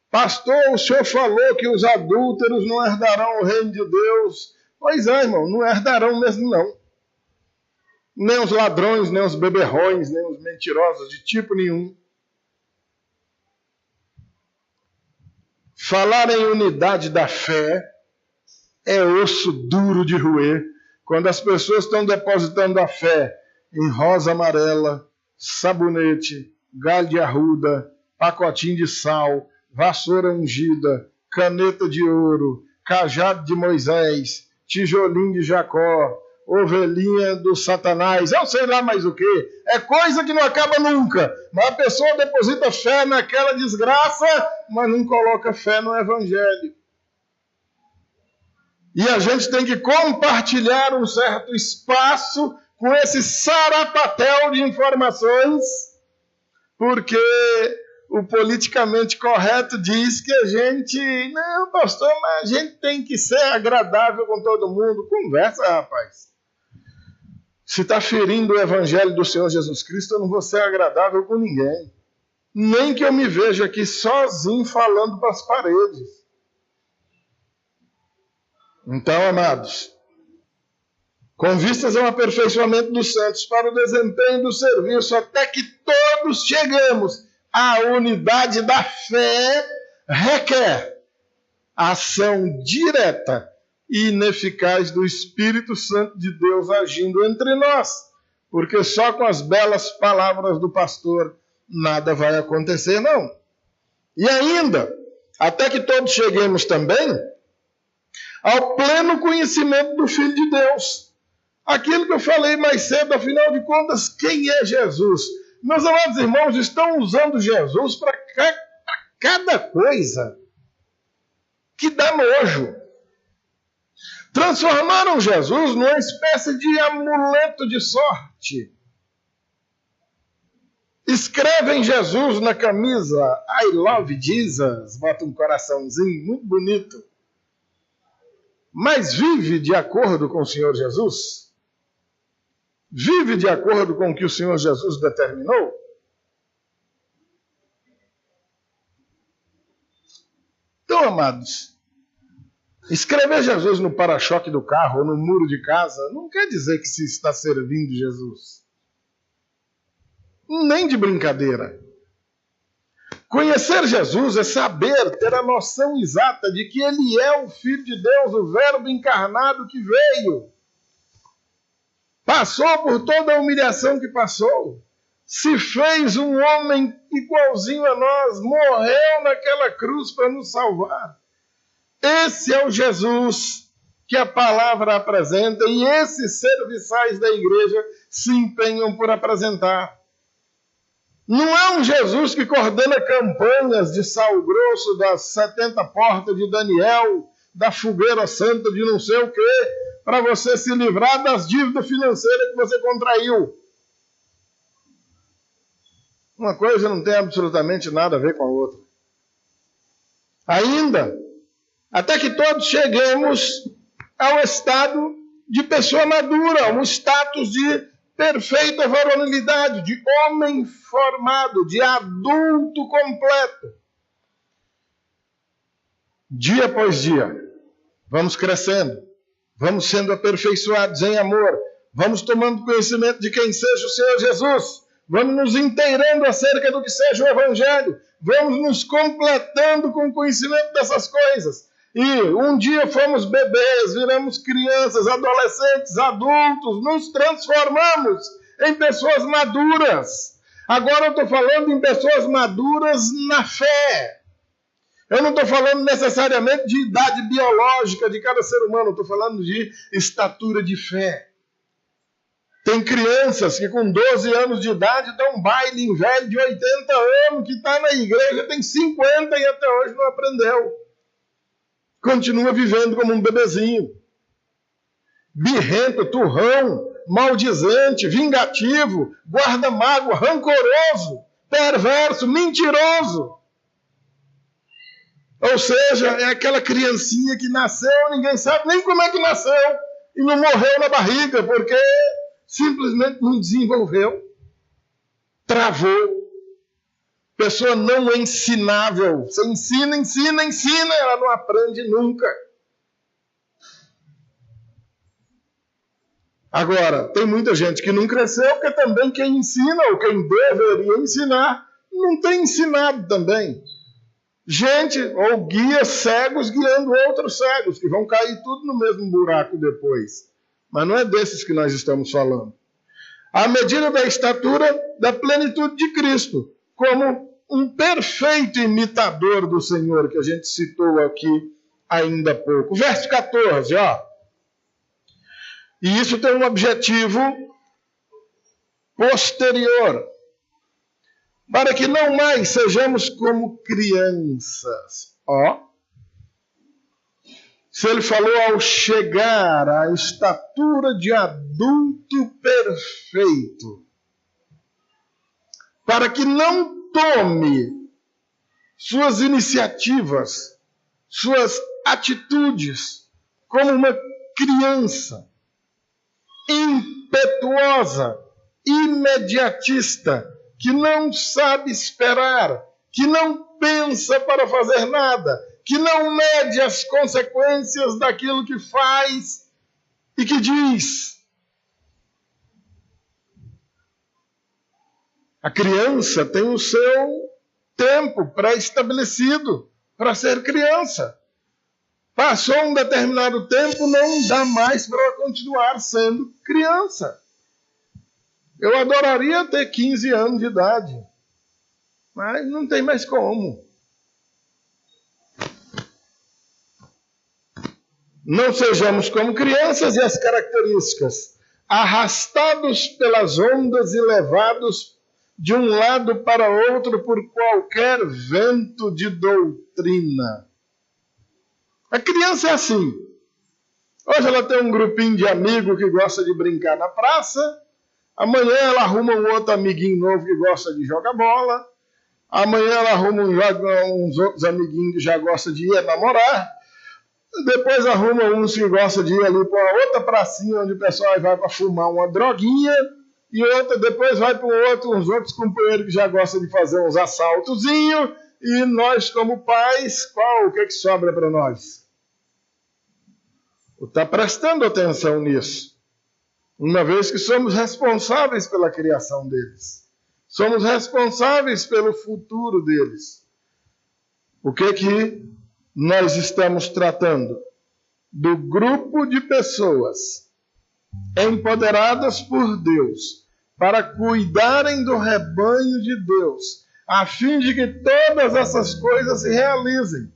Pastor, o senhor falou que os adúlteros não herdarão o reino de Deus. Pois é, irmão, não herdarão mesmo não. Nem os ladrões, nem os beberrões, nem os mentirosos, de tipo nenhum. Falar em unidade da fé é osso duro de roer. Quando as pessoas estão depositando a fé em rosa amarela, sabonete, galho de arruda, pacotinho de sal, vassoura ungida, caneta de ouro, cajado de Moisés, tijolinho de Jacó, ovelhinha do Satanás, eu sei lá mais o que. É coisa que não acaba nunca. Mas a pessoa deposita fé naquela desgraça, mas não coloca fé no Evangelho. E a gente tem que compartilhar um certo espaço com esse sarapatel de informações, porque o politicamente correto diz que a gente... Não, pastor, mas a gente tem que ser agradável com todo mundo. Conversa, rapaz. Se está ferindo o evangelho do Senhor Jesus Cristo, eu não vou ser agradável com ninguém. Nem que eu me veja aqui sozinho falando para as paredes. Então, amados, com vistas ao aperfeiçoamento dos santos, para o desempenho do serviço, até que todos chegamos à unidade da fé, requer a ação direta e ineficaz do Espírito Santo de Deus agindo entre nós, porque só com as belas palavras do pastor nada vai acontecer, não. E ainda, até que todos cheguemos também ao pleno conhecimento do Filho de Deus. Aquilo que eu falei mais cedo, afinal de contas, quem é Jesus? Meus amados irmãos, estão usando Jesus para cada coisa que dá nojo. Transformaram Jesus numa espécie de amuleto de sorte. Escrevem Jesus na camisa I love Jesus, bota um coraçãozinho muito bonito. Mas vive de acordo com o Senhor Jesus? Vive de acordo com o que o Senhor Jesus determinou? Então, amados, escrever Jesus no para-choque do carro ou no muro de casa não quer dizer que se está servindo Jesus. Nem de brincadeira. Conhecer Jesus é saber, ter a noção exata de que Ele é o Filho de Deus, o Verbo encarnado que veio. Passou por toda a humilhação que passou. Se fez um homem igualzinho a nós, morreu naquela cruz para nos salvar. Esse é o Jesus que a palavra apresenta e esses serviçais da igreja se empenham por apresentar. Não é um Jesus que coordena campanhas de sal grosso das 70 portas de Daniel, da fogueira santa de não sei o quê, para você se livrar das dívidas financeiras que você contraiu. Uma coisa não tem absolutamente nada a ver com a outra. Ainda, até que todos cheguemos ao estado de pessoa madura, um status de perfeita varonilidade, de homem formado, de adulto completo. Dia após dia, vamos crescendo, vamos sendo aperfeiçoados em amor, vamos tomando conhecimento de quem seja o Senhor Jesus, vamos nos inteirando acerca do que seja o Evangelho, vamos nos completando com o conhecimento dessas coisas. E um dia fomos bebês, viramos crianças, adolescentes, adultos, nos transformamos em pessoas maduras. Agora eu estou falando em pessoas maduras na fé. Eu não estou falando necessariamente de idade biológica de cada ser humano, estou falando de estatura de fé. Tem crianças que com 12 anos de idade dão baile em velho de 80 anos, que está na igreja, tem 50 e até hoje não aprendeu. Continua vivendo como um bebezinho. Birrento, turrão, maldizente, vingativo, guarda-mágoa, rancoroso, perverso, mentiroso. Ou seja, é aquela criancinha que nasceu, ninguém sabe nem como é que nasceu, e não morreu na barriga, porque simplesmente não desenvolveu, travou. Pessoa não ensinável. Você ensina, ela não aprende nunca. Agora, tem muita gente que não cresceu, porque também quem ensina, ou quem deveria ensinar, não tem ensinado também. Gente, ou guias cegos guiando outros cegos, que vão cair tudo no mesmo buraco depois. Mas não é desses que nós estamos falando. À medida da estatura da plenitude de Cristo, como um perfeito imitador do Senhor, que a gente citou aqui ainda há pouco. Verso 14, ó. E isso tem um objetivo posterior. Para que não mais sejamos como crianças. Ó. Se ele falou ao chegar à estatura de adulto perfeito. Para que não tome suas iniciativas, suas atitudes, como uma criança impetuosa, imediatista, que não sabe esperar, que não pensa para fazer nada, que não mede as consequências daquilo que faz e que diz. A criança tem o seu tempo pré-estabelecido para ser criança. Passou um determinado tempo, não dá mais para continuar sendo criança. Eu adoraria ter 15 anos de idade, mas não tem mais como. Não sejamos como crianças e as características, arrastados pelas ondas e levados de um lado para outro por qualquer vento de doutrina. A criança é assim. Hoje ela tem um grupinho de amigos que gosta de brincar na praça. Amanhã ela arruma um outro amiguinho novo que gosta de jogar bola. Amanhã ela arruma uns outros amiguinhos que já gostam de ir namorar. Depois arruma uns que gostam de ir ali para outra pracinha onde o pessoal vai para fumar uma droguinha. E outra, depois vai para uns outros companheiros que já gostam de fazer uns assaltozinhos. E nós, como pais, o que sobra para nós? Está prestando atenção nisso. Uma vez que somos responsáveis pela criação deles. Somos responsáveis pelo futuro deles. O que nós estamos tratando? Do grupo de pessoas empoderadas por Deus para cuidarem do rebanho de Deus, a fim de que todas essas coisas se realizem.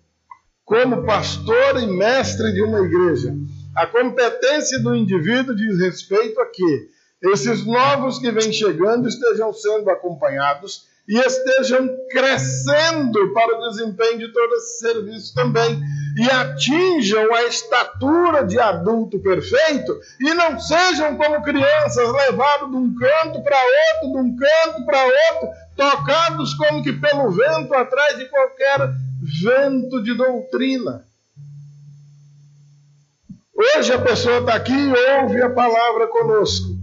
Como pastor e mestre de uma igreja, a competência do indivíduo diz respeito a que esses novos que vêm chegando estejam sendo acompanhados e estejam crescendo para o desempenho de todo esse serviço também, e atinjam a estatura de adulto perfeito e não sejam como crianças levados de um canto para outro, de um canto para outro, tocados como que pelo vento atrás de qualquer vento de doutrina. Hoje a pessoa está aqui e ouve a palavra conosco.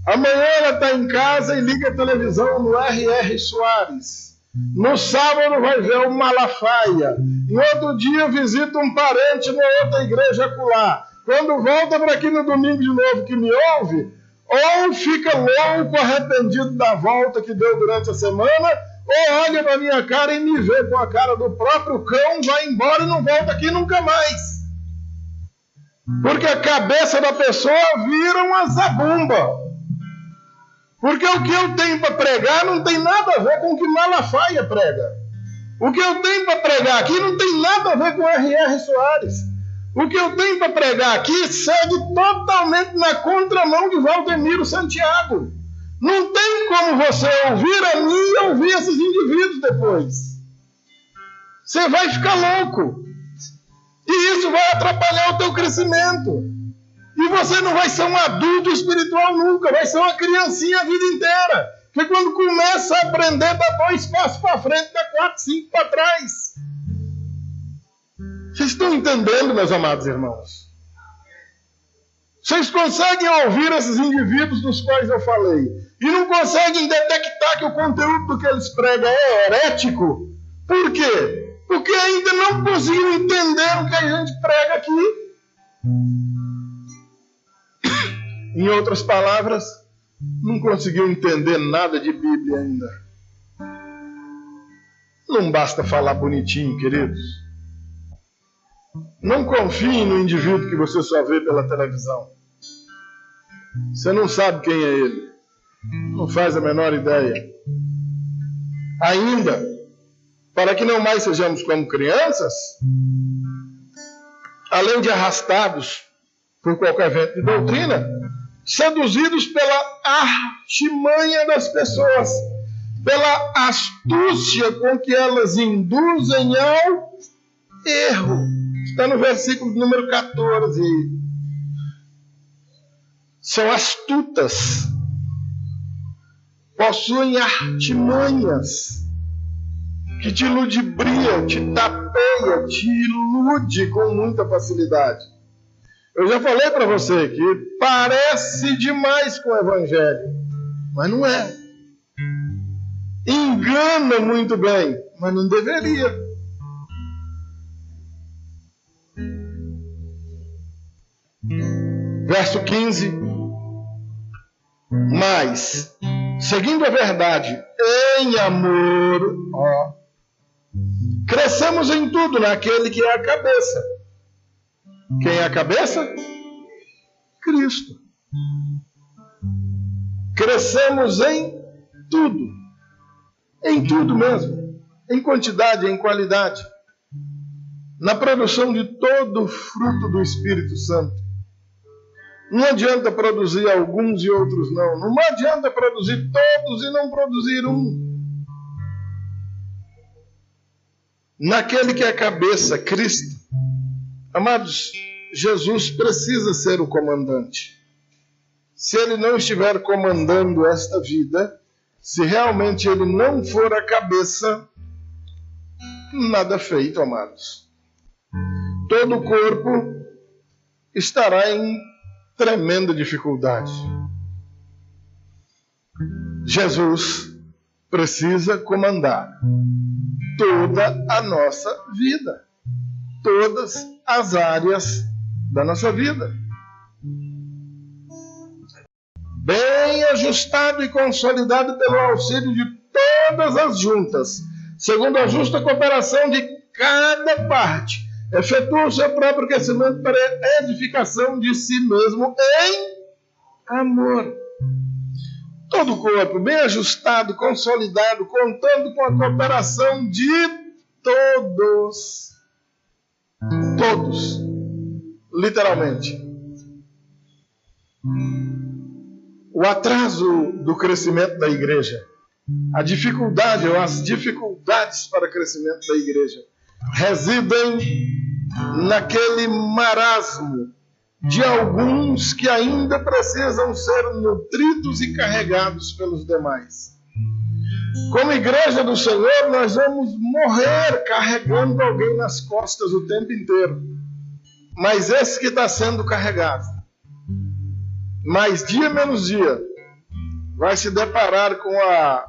Amanhã ela está em casa e liga a televisão no R.R. Soares. No sábado vai ver o Malafaia. Em outro dia visita um parente na outra igreja acolá. Quando volta para aqui no domingo de novo que me ouve, ou fica louco, arrependido da volta que deu durante a semana, ou olha para minha cara e me vê com a cara do próprio cão, vai embora e não volta aqui nunca mais. Porque a cabeça da pessoa vira uma zabumba. Porque o que eu tenho para pregar não tem nada a ver com o que Malafaia prega. O que eu tenho para pregar aqui não tem nada a ver com R.R. Soares. O que eu tenho para pregar aqui segue totalmente na contramão de Valdemiro Santiago. Não tem como você ouvir a mim e ouvir esses indivíduos depois. Você vai ficar louco. E isso vai atrapalhar o teu crescimento. E você não vai ser um adulto espiritual nunca, vai ser uma criancinha a vida inteira. Porque quando começa a aprender, dá 2 passos para frente, dá 4, 5 para trás. Vocês estão entendendo, meus amados irmãos? Vocês conseguem ouvir esses indivíduos dos quais eu falei e não conseguem detectar que o conteúdo que eles pregam é herético? Por quê? Porque ainda não conseguiram entender o que a gente prega aqui. Em outras palavras, não conseguiu entender nada de Bíblia ainda. Não basta falar bonitinho, queridos. Não confie no indivíduo que você só vê pela televisão. Você não sabe quem é ele. Não faz a menor ideia. Ainda, para que não mais sejamos como crianças, além de arrastados por qualquer vento de doutrina, seduzidos pela artimanha das pessoas, pela astúcia com que elas induzem ao erro. Está no versículo número 14. São astutas, possuem artimanhas que te ludibriam, te tapeia, te ilude com muita facilidade. Eu já falei para você que parece demais com o Evangelho, mas não é. Engana muito bem, mas não deveria. Verso 15. Mas, seguindo a verdade, em amor, cresçamos em tudo naquele que é a cabeça. Quem é a cabeça? Cristo. Crescemos em tudo. Em tudo mesmo. Em quantidade, em qualidade. Na produção de todo o fruto do Espírito Santo. Não adianta produzir alguns e outros não. Não adianta produzir todos e não produzir um. Naquele que é a cabeça, Cristo. Amados, Jesus precisa ser o comandante. Se ele não estiver comandando esta vida, se realmente ele não for a cabeça, nada feito, amados. Todo o corpo estará em tremenda dificuldade. Jesus precisa comandar toda a nossa vida, todas as áreas da nossa vida. Bem ajustado e consolidado pelo auxílio de todas as juntas, segundo a justa cooperação de cada parte, efetua o seu próprio crescimento para a edificação de si mesmo em amor. Todo o corpo bem ajustado, consolidado, contando com a cooperação de todos. Todos. Literalmente. O atraso do crescimento da igreja, a dificuldade ou as dificuldades para o crescimento da igreja residem naquele marasmo de alguns que ainda precisam ser nutridos e carregados pelos demais. Como igreja do Senhor, nós vamos morrer carregando alguém nas costas o tempo inteiro. Mas esse que está sendo carregado, mais dia menos dia, vai se deparar com a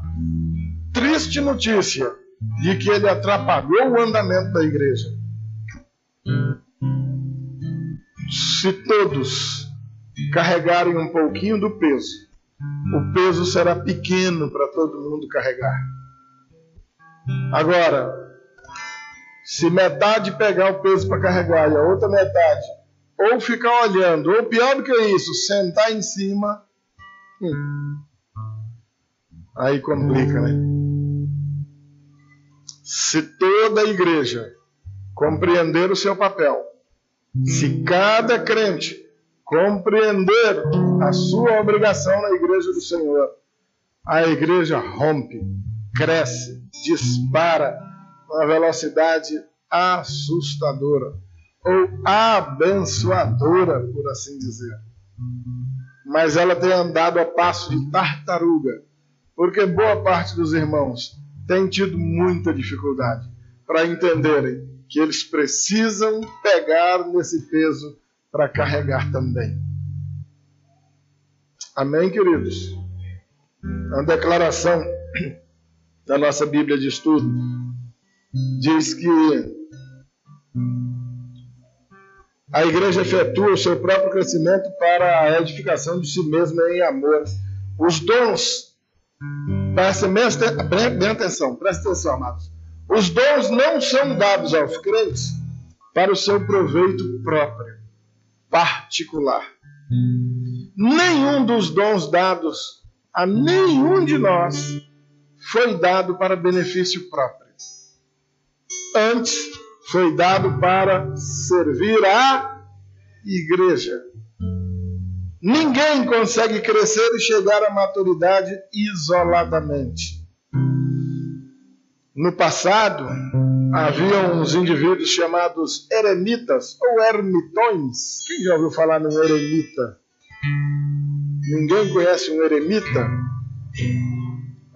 triste notícia de que ele atrapalhou o andamento da igreja. Se todos carregarem um pouquinho do peso, o peso será pequeno para todo mundo carregar. Agora, se metade pegar o peso para carregar e a outra metade ou ficar olhando, ou pior do que isso, sentar em cima, aí complica, né? Se toda a igreja compreender o seu papel, se cada crente compreender a sua obrigação na igreja do Senhor, a igreja rompe, cresce, dispara com uma velocidade assustadora ou abençoadora, por assim dizer. Mas ela tem andado a passo de tartaruga, porque boa parte dos irmãos tem tido muita dificuldade para entenderem que eles precisam pegar nesse peso para carregar também. Amém, queridos? A declaração da nossa Bíblia de Estudo diz que a igreja efetua o seu próprio crescimento para a edificação de si mesma em amor. Os dons, bem atenção, presta atenção, amados. Os dons não são dados aos crentes para o seu proveito próprio, particular. Nenhum dos dons dados a nenhum de nós foi dado para benefício próprio. Antes, foi dado para servir a igreja. Ninguém consegue crescer e chegar à maturidade isoladamente. No passado, havia uns indivíduos chamados eremitas ou ermitões. Quem já ouviu falar num eremita? Ninguém conhece um eremita?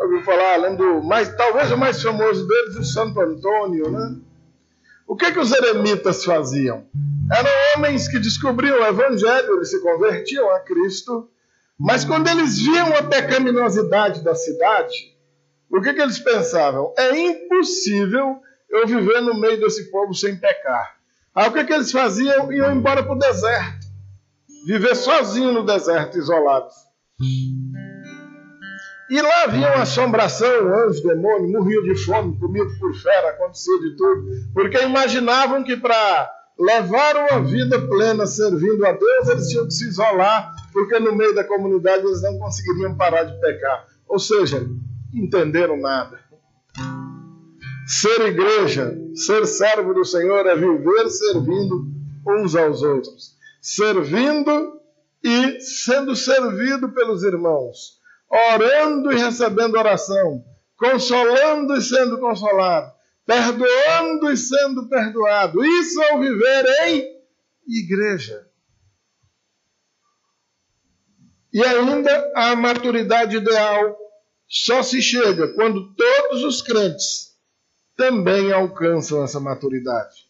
Ouviu falar, talvez o mais famoso deles, o Santo Antônio, né? O que os eremitas faziam? Eram homens que descobriam o Evangelho, eles se convertiam a Cristo, mas quando eles viam a pecaminosidade da cidade, o que eles pensavam? É impossível eu viver no meio desse povo sem pecar. Aí o que eles faziam? Iam embora para o deserto, viver sozinho no deserto, isolados. E lá havia uma assombração, anjo, demônio, morriam de fome, comido por fera, acontecia de tudo, porque imaginavam que para levar uma vida plena servindo a Deus, eles tinham que se isolar, porque no meio da comunidade eles não conseguiriam parar de pecar. Ou seja, entenderam nada. Ser igreja, ser servo do Senhor é viver servindo uns aos outros, servindo e sendo servido pelos irmãos, orando e recebendo oração, consolando e sendo consolado, perdoando e sendo perdoado. Isso é o viver em igreja. E ainda a maturidade ideal só se chega quando todos os crentes também alcançam essa maturidade.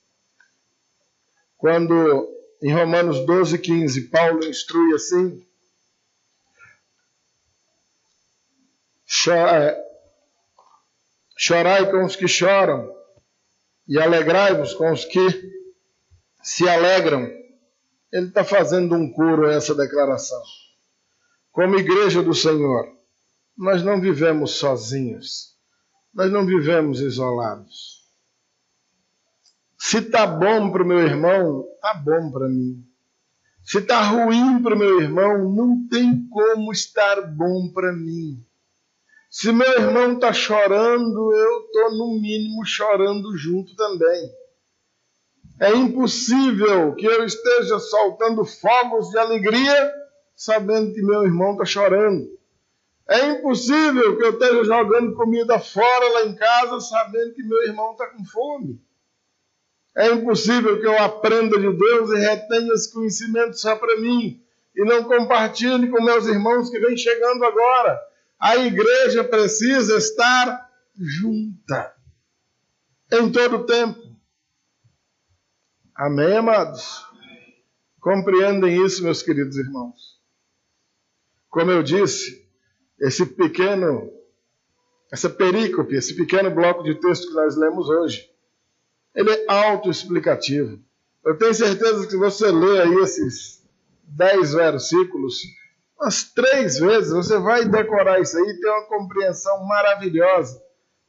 Quando em Romanos 12:15 Paulo instrui assim: chorai com os que choram e alegrai-vos com os que se alegram. Ele está fazendo um coro a essa declaração. Como igreja do Senhor, nós não vivemos sozinhos, nós não vivemos isolados. Se está bom para o meu irmão, está bom para mim. Se está ruim para o meu irmão, não tem como estar bom para mim. Se meu irmão está chorando, eu estou no mínimo chorando junto também. É impossível que eu esteja soltando fogos de alegria sabendo que meu irmão está chorando. É impossível que eu esteja jogando comida fora lá em casa sabendo que meu irmão está com fome. É impossível que eu aprenda de Deus e retenha esse conhecimento só para mim e não compartilhe com meus irmãos que vêm chegando agora. A igreja precisa estar junta em todo o tempo. Amém, amados? Compreendem isso, meus queridos irmãos? Como eu disse, essa perícope, esse pequeno bloco de texto que nós lemos hoje, ele é autoexplicativo. Eu tenho certeza que se você ler aí esses 10 versículos, umas 3 vezes, você vai decorar isso aí e ter uma compreensão maravilhosa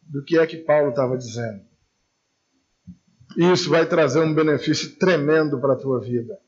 do que é que Paulo estava dizendo. E isso vai trazer um benefício tremendo para a tua vida.